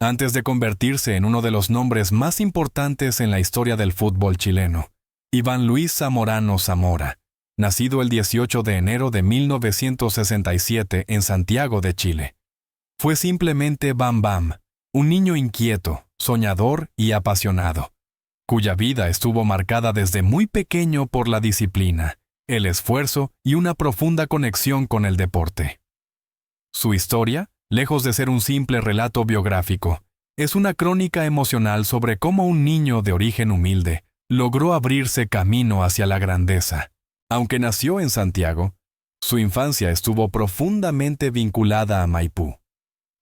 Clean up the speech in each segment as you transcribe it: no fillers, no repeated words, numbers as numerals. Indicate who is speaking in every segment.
Speaker 1: antes de convertirse en uno de los nombres más importantes en la historia del fútbol chileno. Iván Luis Zamorano Zamora, nacido el 18 de enero de 1967 en Santiago de Chile. Fue simplemente Bam Bam, un niño inquieto, soñador y apasionado, cuya vida estuvo marcada desde muy pequeño por la disciplina, el esfuerzo y una profunda conexión con el deporte. Su historia, lejos de ser un simple relato biográfico, es una crónica emocional sobre cómo un niño de origen humilde logró abrirse camino hacia la grandeza. Aunque nació en Santiago, su infancia estuvo profundamente vinculada a Maipú,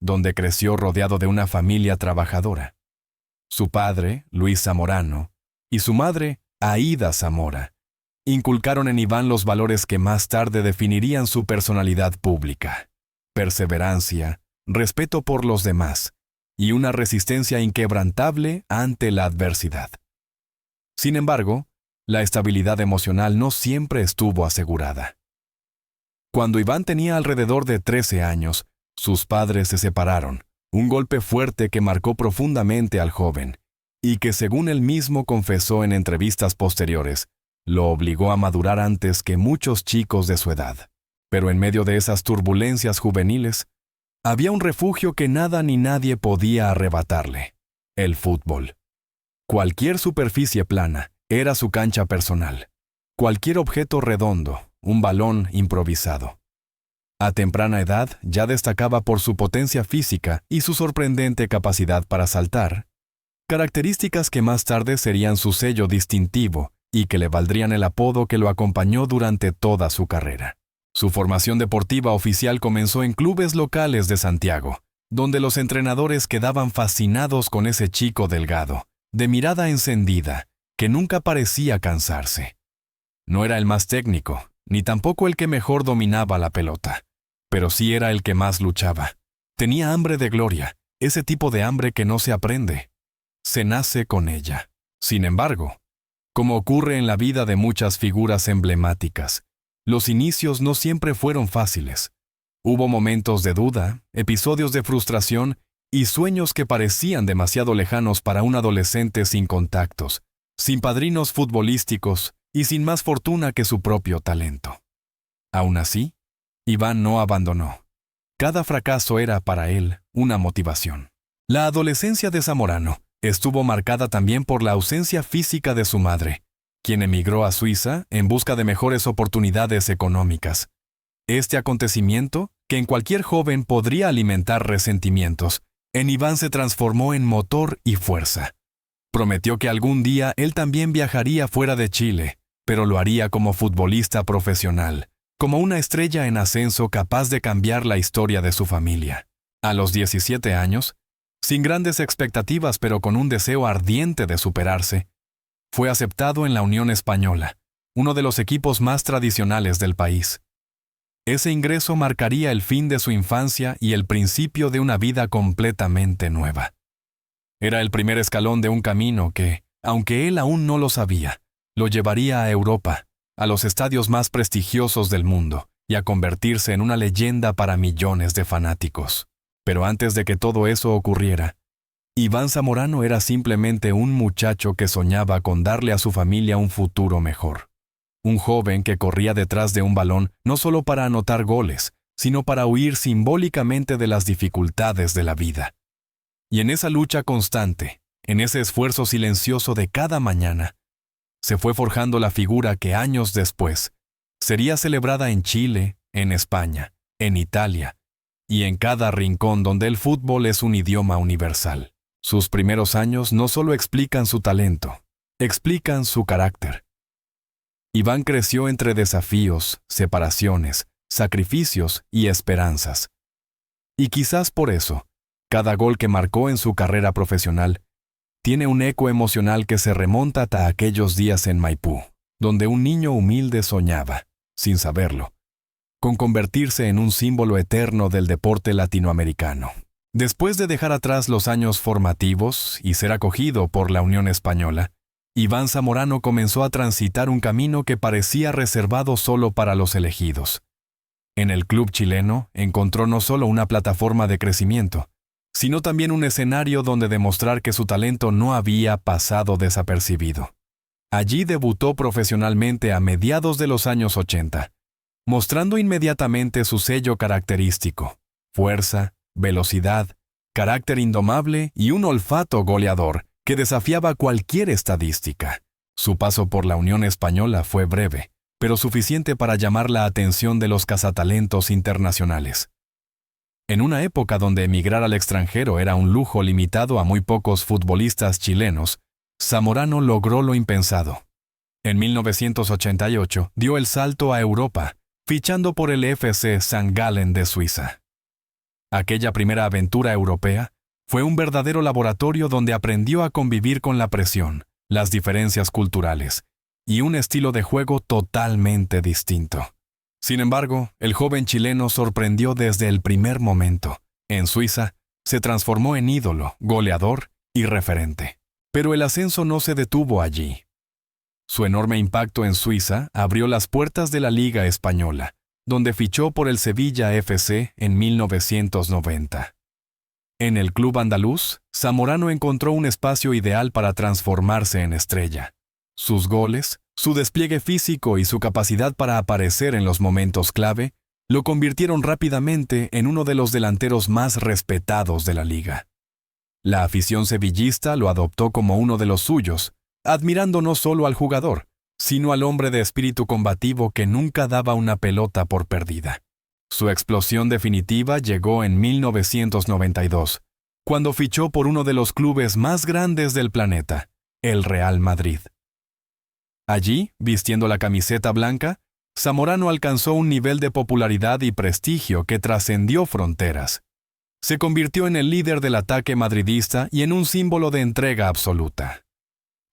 Speaker 1: donde creció rodeado de una familia trabajadora. Su padre, Luis Zamorano, y su madre, Aída Zamora, inculcaron en Iván los valores que más tarde definirían su personalidad pública: perseverancia, respeto por los demás y una resistencia inquebrantable ante la adversidad. Sin embargo, la estabilidad emocional no siempre estuvo asegurada. Cuando Iván tenía alrededor de 13 años, sus padres se separaron, un golpe fuerte que marcó profundamente al joven, y que, según él mismo confesó en entrevistas posteriores, lo obligó a madurar antes que muchos chicos de su edad. Pero en medio de esas turbulencias juveniles, había un refugio que nada ni nadie podía arrebatarle: el fútbol. Cualquier superficie plana era su cancha personal. Cualquier objeto redondo, un balón improvisado. A temprana edad ya destacaba por su potencia física y su sorprendente capacidad para saltar, características que más tarde serían su sello distintivo y que le valdrían el apodo que lo acompañó durante toda su carrera. Su formación deportiva oficial comenzó en clubes locales de Santiago, donde los entrenadores quedaban fascinados con ese chico delgado, de mirada encendida, que nunca parecía cansarse. No era el más técnico, ni tampoco el que mejor dominaba la pelota, pero sí era el que más luchaba. Tenía hambre de gloria, ese tipo de hambre que no se aprende, se nace con ella. Sin embargo, como ocurre en la vida de muchas figuras emblemáticas, los inicios no siempre fueron fáciles. Hubo momentos de duda, episodios de frustración y sueños que parecían demasiado lejanos para un adolescente sin contactos, sin padrinos futbolísticos y sin más fortuna que su propio talento. Aún así, Iván no abandonó. Cada fracaso era para él una motivación. La adolescencia de Zamorano estuvo marcada también por la ausencia física de su madre, quien emigró a Suiza en busca de mejores oportunidades económicas. Este acontecimiento, que en cualquier joven podría alimentar resentimientos, en Iván se transformó en motor y fuerza. Prometió que algún día él también viajaría fuera de Chile, pero lo haría como futbolista profesional, como una estrella en ascenso capaz de cambiar la historia de su familia. A los 17 años, sin grandes expectativas pero con un deseo ardiente de superarse, fue aceptado en la Unión Española, uno de los equipos más tradicionales del país. Ese ingreso marcaría el fin de su infancia y el principio de una vida completamente nueva. Era el primer escalón de un camino que, aunque él aún no lo sabía, lo llevaría a Europa, a los estadios más prestigiosos del mundo, y a convertirse en una leyenda para millones de fanáticos. Pero antes de que todo eso ocurriera, Iván Zamorano era simplemente un muchacho que soñaba con darle a su familia un futuro mejor. Un joven que corría detrás de un balón no solo para anotar goles, sino para huir simbólicamente de las dificultades de la vida. Y en esa lucha constante, en ese esfuerzo silencioso de cada mañana, se fue forjando la figura que años después sería celebrada en Chile, en España, en Italia y en cada rincón donde el fútbol es un idioma universal. Sus primeros años no solo explican su talento, explican su carácter. Iván creció entre desafíos, separaciones, sacrificios y esperanzas. Y quizás por eso, cada gol que marcó en su carrera profesional tiene un eco emocional que se remonta hasta aquellos días en Maipú, donde un niño humilde soñaba, sin saberlo, con convertirse en un símbolo eterno del deporte latinoamericano. Después de dejar atrás los años formativos y ser acogido por la Unión Española, Iván Zamorano comenzó a transitar un camino que parecía reservado solo para los elegidos. En el club chileno encontró no solo una plataforma de crecimiento, sino también un escenario donde demostrar que su talento no había pasado desapercibido. Allí debutó profesionalmente a mediados de los años 80, mostrando inmediatamente su sello característico: fuerza, velocidad, carácter indomable y un olfato goleador que desafiaba cualquier estadística. Su paso por la Unión Española fue breve, pero suficiente para llamar la atención de los cazatalentos internacionales. En una época donde emigrar al extranjero era un lujo limitado a muy pocos futbolistas chilenos, Zamorano logró lo impensado. En 1988 dio el salto a Europa, fichando por el FC St. Gallen de Suiza. Aquella primera aventura europea fue un verdadero laboratorio donde aprendió a convivir con la presión, las diferencias culturales y un estilo de juego totalmente distinto. Sin embargo, el joven chileno sorprendió desde el primer momento. En Suiza, se transformó en ídolo, goleador y referente. Pero el ascenso no se detuvo allí. Su enorme impacto en Suiza abrió las puertas de la Liga Española, donde fichó por el Sevilla FC en 1990. En el club andaluz, Zamorano encontró un espacio ideal para transformarse en estrella. Sus goles, su despliegue físico y su capacidad para aparecer en los momentos clave lo convirtieron rápidamente en uno de los delanteros más respetados de la liga. La afición sevillista lo adoptó como uno de los suyos, admirando no solo al jugador, sino al hombre de espíritu combativo que nunca daba una pelota por perdida. Su explosión definitiva llegó en 1992, cuando fichó por uno de los clubes más grandes del planeta, el Real Madrid. Allí, vistiendo la camiseta blanca, Zamorano alcanzó un nivel de popularidad y prestigio que trascendió fronteras. Se convirtió en el líder del ataque madridista y en un símbolo de entrega absoluta.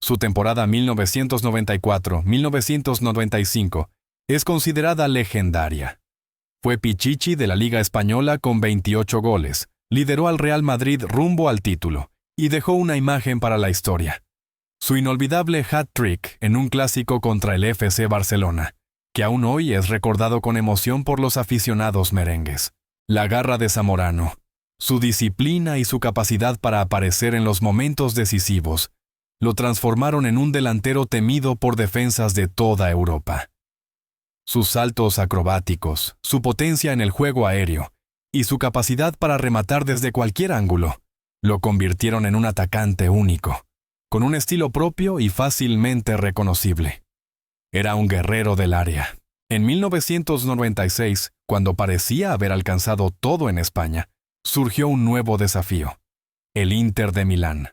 Speaker 1: Su temporada 1994-1995 es considerada legendaria. Fue Pichichi de la Liga Española con 28 goles, lideró al Real Madrid rumbo al título y dejó una imagen para la historia. Su inolvidable hat-trick en un clásico contra el FC Barcelona, que aún hoy es recordado con emoción por los aficionados merengues. La garra de Zamorano, su disciplina y su capacidad para aparecer en los momentos decisivos, lo transformaron en un delantero temido por defensas de toda Europa. Sus saltos acrobáticos, su potencia en el juego aéreo y su capacidad para rematar desde cualquier ángulo, lo convirtieron en un atacante único, con un estilo propio y fácilmente reconocible. Era un guerrero del área. En 1996, cuando parecía haber alcanzado todo en España, surgió un nuevo desafío: el Inter de Milán.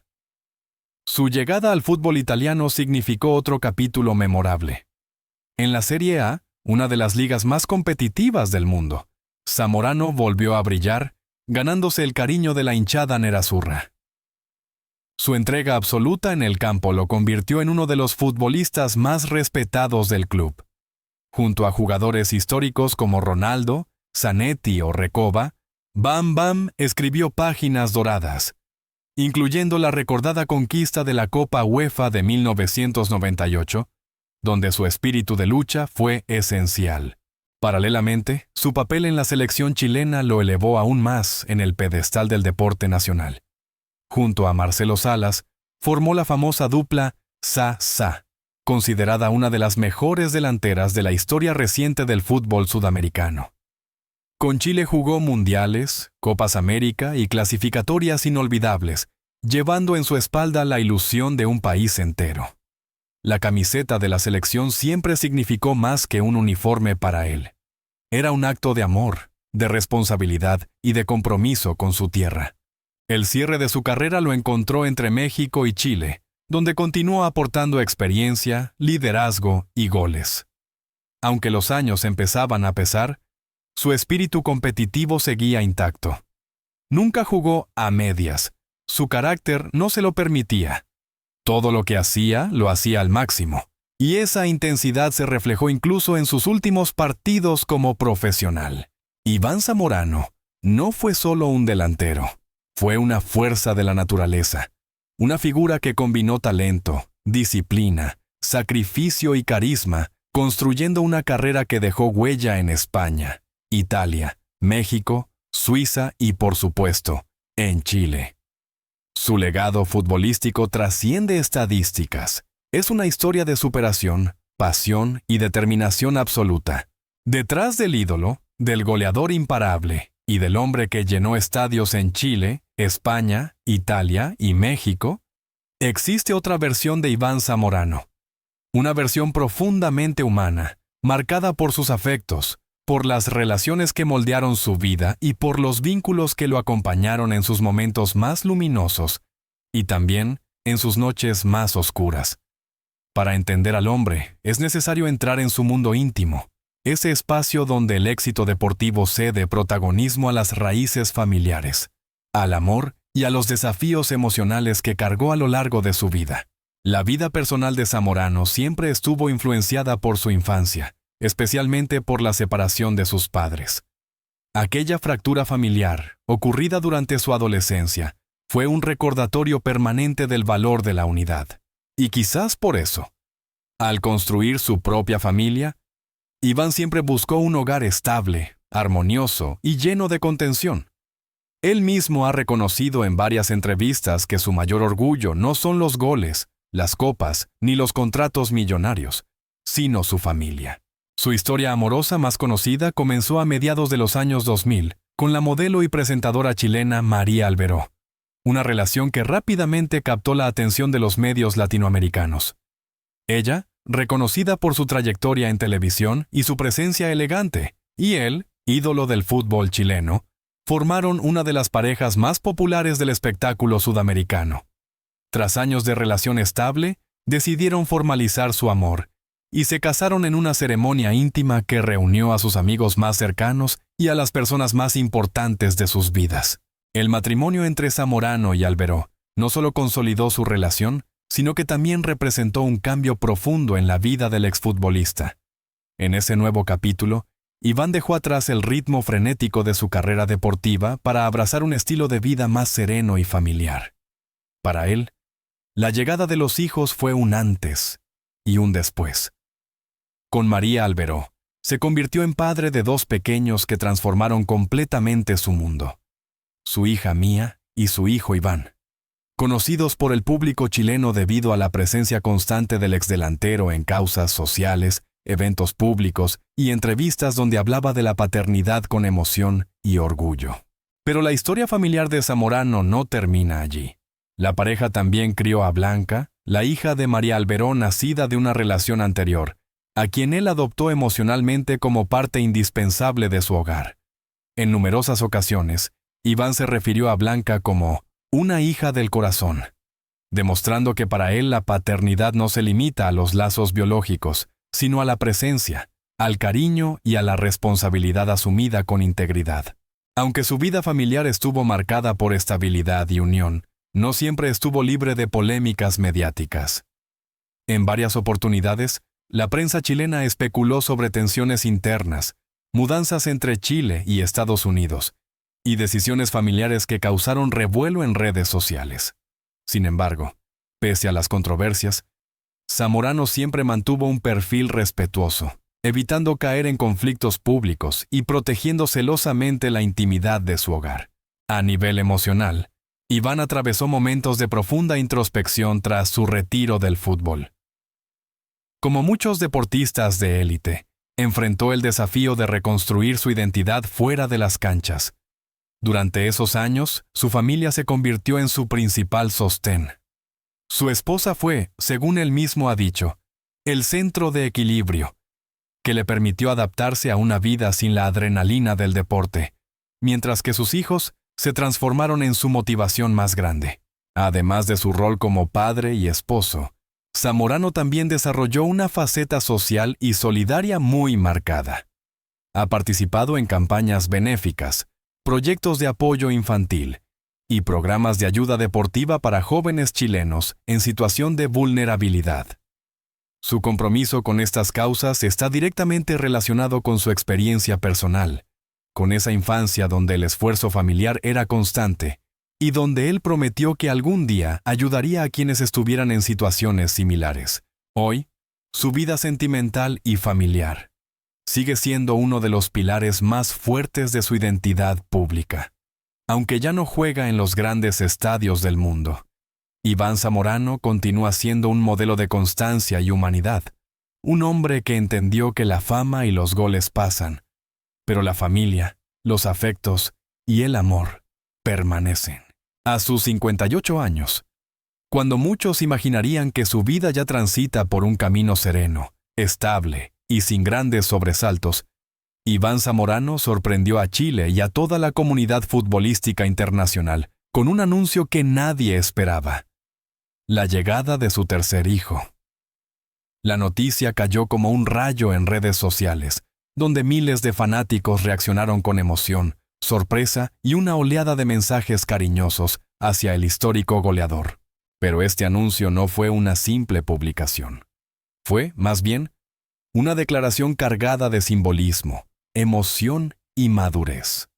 Speaker 1: Su llegada al fútbol italiano significó otro capítulo memorable. En la Serie A, una de las ligas más competitivas del mundo, Zamorano volvió a brillar, ganándose el cariño de la hinchada nerazzurra. Su entrega absoluta en el campo lo convirtió en uno de los futbolistas más respetados del club. Junto a jugadores históricos como Ronaldo, Zanetti o Recoba, Bam Bam escribió páginas doradas, incluyendo la recordada conquista de la Copa UEFA de 1998, donde su espíritu de lucha fue esencial. Paralelamente, su papel en la selección chilena lo elevó aún más en el pedestal del deporte nacional. Junto a Marcelo Salas, formó la famosa dupla Sa-Sa, considerada una de las mejores delanteras de la historia reciente del fútbol sudamericano. Con Chile jugó mundiales, Copas América y clasificatorias inolvidables, llevando en su espalda la ilusión de un país entero. La camiseta de la selección siempre significó más que un uniforme para él. Era un acto de amor, de responsabilidad y de compromiso con su tierra. El cierre de su carrera lo encontró entre México y Chile, donde continuó aportando experiencia, liderazgo y goles. Aunque los años empezaban a pesar, su espíritu competitivo seguía intacto. Nunca jugó a medias. Su carácter no se lo permitía. Todo lo que hacía, lo hacía al máximo. Y esa intensidad se reflejó incluso en sus últimos partidos como profesional. Iván Zamorano no fue solo un delantero. Fue una fuerza de la naturaleza. Una figura que combinó talento, disciplina, sacrificio y carisma, construyendo una carrera que dejó huella en España, Italia, México, Suiza y, por supuesto, en Chile. Su legado futbolístico trasciende estadísticas. Es una historia de superación, pasión y determinación absoluta. Detrás del ídolo, del goleador imparable y del hombre que llenó estadios en Chile, España, Italia y México, existe otra versión de Iván Zamorano. Una versión profundamente humana, marcada por sus afectos, por las relaciones que moldearon su vida y por los vínculos que lo acompañaron en sus momentos más luminosos y también en sus noches más oscuras. Para entender al hombre, es necesario entrar en su mundo íntimo, ese espacio donde el éxito deportivo cede protagonismo a las raíces familiares, al amor y a los desafíos emocionales que cargó a lo largo de su vida. La vida personal de Zamorano siempre estuvo influenciada por su infancia, especialmente por la separación de sus padres. Aquella fractura familiar, ocurrida durante su adolescencia, fue un recordatorio permanente del valor de la unidad. Y quizás por eso, al construir su propia familia, Iván siempre buscó un hogar estable, armonioso y lleno de contención. Él mismo ha reconocido en varias entrevistas que su mayor orgullo no son los goles, las copas ni los contratos millonarios, sino su familia. Su historia amorosa más conocida comenzó a mediados de los años 2000 con la modelo y presentadora chilena María Alberó, una relación que rápidamente captó la atención de los medios latinoamericanos. Ella, reconocida por su trayectoria en televisión y su presencia elegante, y él, ídolo del fútbol chileno, formaron una de las parejas más populares del espectáculo sudamericano. Tras años de relación estable, decidieron formalizar su amor y se casaron en una ceremonia íntima que reunió a sus amigos más cercanos y a las personas más importantes de sus vidas. El matrimonio entre Zamorano y Alberó no solo consolidó su relación, sino que también representó un cambio profundo en la vida del exfutbolista. En ese nuevo capítulo, Iván dejó atrás el ritmo frenético de su carrera deportiva para abrazar un estilo de vida más sereno y familiar. Para él, la llegada de los hijos fue un antes y un después. Con María Alberó, se convirtió en padre de dos pequeños que transformaron completamente su mundo: su hija Mía y su hijo Iván. Conocidos por el público chileno debido a la presencia constante del exdelantero en causas sociales, eventos públicos y entrevistas donde hablaba de la paternidad con emoción y orgullo. Pero la historia familiar de Zamorano no termina allí. La pareja también crió a Blanca, la hija de María Alberó nacida de una relación anterior, a quien él adoptó emocionalmente como parte indispensable de su hogar. En numerosas ocasiones, Iván se refirió a Blanca como una hija del corazón, demostrando que para él la paternidad no se limita a los lazos biológicos, sino a la presencia, al cariño y a la responsabilidad asumida con integridad. Aunque su vida familiar estuvo marcada por estabilidad y unión, no siempre estuvo libre de polémicas mediáticas. En varias oportunidades, la prensa chilena especuló sobre tensiones internas, mudanzas entre Chile y Estados Unidos, y decisiones familiares que causaron revuelo en redes sociales. Sin embargo, pese a las controversias, Zamorano siempre mantuvo un perfil respetuoso, evitando caer en conflictos públicos y protegiendo celosamente la intimidad de su hogar. A nivel emocional, Iván atravesó momentos de profunda introspección tras su retiro del fútbol. Como muchos deportistas de élite, enfrentó el desafío de reconstruir su identidad fuera de las canchas. Durante esos años, su familia se convirtió en su principal sostén. Su esposa fue, según él mismo ha dicho, el centro de equilibrio, que le permitió adaptarse a una vida sin la adrenalina del deporte, mientras que sus hijos se transformaron en su motivación más grande. Además de su rol como padre y esposo, Zamorano también desarrolló una faceta social y solidaria muy marcada. Ha participado en campañas benéficas, proyectos de apoyo infantil y programas de ayuda deportiva para jóvenes chilenos en situación de vulnerabilidad. Su compromiso con estas causas está directamente relacionado con su experiencia personal, con esa infancia donde el esfuerzo familiar era constante y donde él prometió que algún día ayudaría a quienes estuvieran en situaciones similares. Hoy, su vida sentimental y familiar sigue siendo uno de los pilares más fuertes de su identidad pública. aunque ya no juega en los grandes estadios del mundo. Iván Zamorano continúa siendo un modelo de constancia y humanidad, un hombre que entendió que la fama y los goles pasan, pero la familia, los afectos y el amor permanecen. A sus 58 años, cuando muchos imaginarían que su vida ya transita por un camino sereno, estable y sin grandes sobresaltos, Iván Zamorano sorprendió a Chile y a toda la comunidad futbolística internacional con un anuncio que nadie esperaba: la llegada de su tercer hijo. La noticia cayó como un rayo en redes sociales, donde miles de fanáticos reaccionaron con emoción, sorpresa y una oleada de mensajes cariñosos hacia el histórico goleador. Pero este anuncio no fue una simple publicación. Fue, más bien, una declaración cargada de simbolismo, emoción y madurez.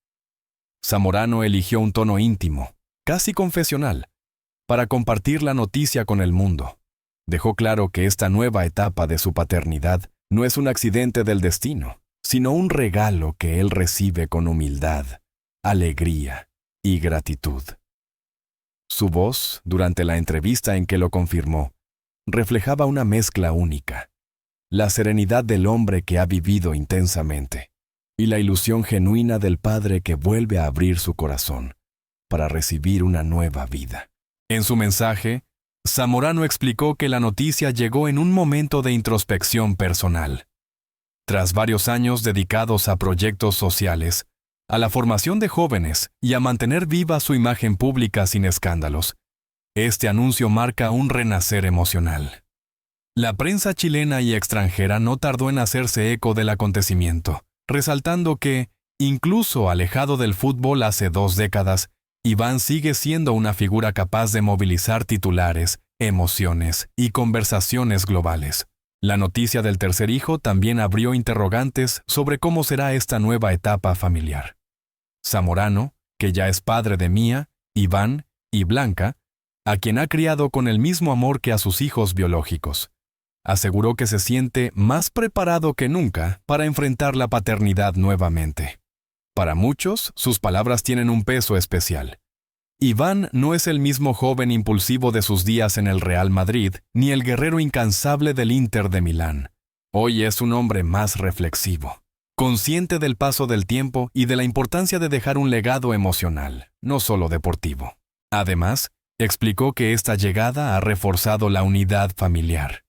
Speaker 1: Zamorano eligió un tono íntimo, casi confesional, para compartir la noticia con el mundo. Dejó claro que esta nueva etapa de su paternidad no es un accidente del destino, sino un regalo que él recibe con humildad, alegría y gratitud. Su voz, durante la entrevista en que lo confirmó, reflejaba una mezcla única: la serenidad del hombre que ha vivido intensamente y la ilusión genuina del padre que vuelve a abrir su corazón para recibir una nueva vida. En su mensaje, Zamorano explicó que la noticia llegó en un momento de introspección personal. Tras varios años dedicados a proyectos sociales, a la formación de jóvenes y a mantener viva su imagen pública sin escándalos, este anuncio marca un renacer emocional. La prensa chilena y extranjera no tardó en hacerse eco del acontecimiento, resaltando que, incluso alejado del fútbol hace 2 décadas, Iván sigue siendo una figura capaz de movilizar titulares, emociones y conversaciones globales. La noticia del tercer hijo también abrió interrogantes sobre cómo será esta nueva etapa familiar. Zamorano, que ya es padre de Mía, Iván y Blanca, a quien ha criado con el mismo amor que a sus hijos biológicos, aseguró que se siente más preparado que nunca para enfrentar la paternidad nuevamente. Para muchos, sus palabras tienen un peso especial. Iván no es el mismo joven impulsivo de sus días en el Real Madrid, ni el guerrero incansable del Inter de Milán. Hoy es un hombre más reflexivo, consciente del paso del tiempo y de la importancia de dejar un legado emocional, no solo deportivo. Además, explicó que esta llegada ha reforzado la unidad familiar.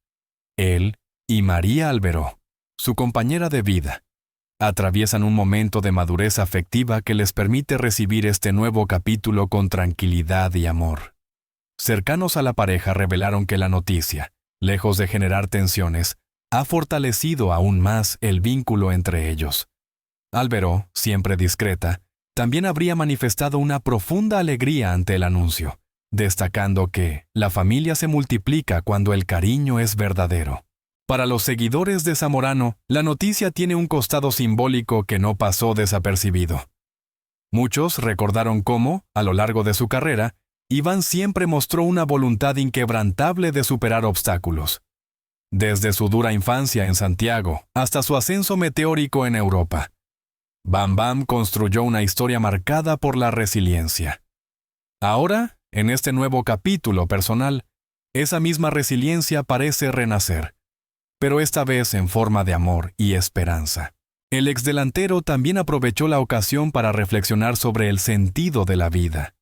Speaker 1: Él y María Alberó, su compañera de vida, atraviesan un momento de madurez afectiva que les permite recibir este nuevo capítulo con tranquilidad y amor. Cercanos a la pareja revelaron que la noticia, lejos de generar tensiones, ha fortalecido aún más el vínculo entre ellos. Alberó, siempre discreta, también habría manifestado una profunda alegría ante el anuncio, destacando que la familia se multiplica cuando el cariño es verdadero. Para los seguidores de Zamorano, la noticia tiene un costado simbólico que no pasó desapercibido. Muchos recordaron cómo, a lo largo de su carrera, Iván siempre mostró una voluntad inquebrantable de superar obstáculos. Desde su dura infancia en Santiago hasta su ascenso meteórico en Europa, Bam Bam construyó una historia marcada por la resiliencia. Ahora, en este nuevo capítulo personal, esa misma resiliencia parece renacer, pero esta vez en forma de amor y esperanza. El exdelantero también aprovechó la ocasión para reflexionar sobre el sentido de la vida.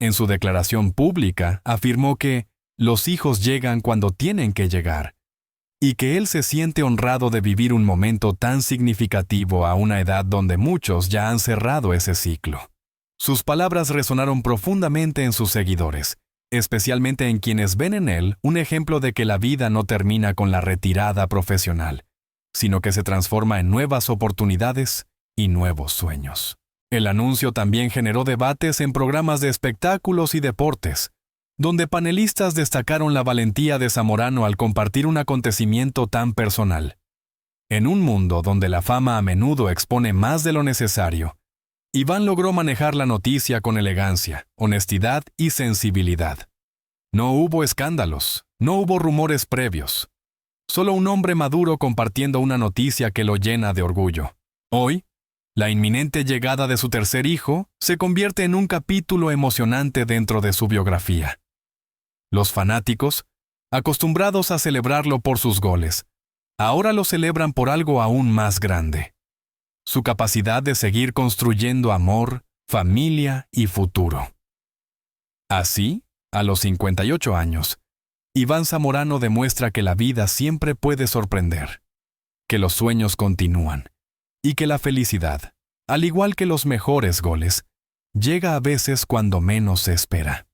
Speaker 1: En su declaración pública afirmó que los hijos llegan cuando tienen que llegar, y que él se siente honrado de vivir un momento tan significativo a una edad donde muchos ya han cerrado ese ciclo. Sus palabras resonaron profundamente en sus seguidores, especialmente en quienes ven en él un ejemplo de que la vida no termina con la retirada profesional, sino que se transforma en nuevas oportunidades y nuevos sueños. El anuncio también generó debates en programas de espectáculos y deportes, donde panelistas destacaron la valentía de Zamorano al compartir un acontecimiento tan personal. En un mundo donde la fama a menudo expone más de lo necesario, Iván logró manejar la noticia con elegancia, honestidad y sensibilidad. No hubo escándalos, no hubo rumores previos. Solo un hombre maduro compartiendo una noticia que lo llena de orgullo. Hoy, La inminente llegada de su tercer hijo se convierte en un capítulo emocionante dentro de su biografía. Los fanáticos, acostumbrados a celebrarlo por sus goles, ahora lo celebran por algo aún más grande: su capacidad de seguir construyendo amor, familia y futuro. Así, a los 58 años, Iván Zamorano demuestra que la vida siempre puede sorprender, que los sueños continúan y que la felicidad, al igual que los mejores goles, llega a veces cuando menos se espera.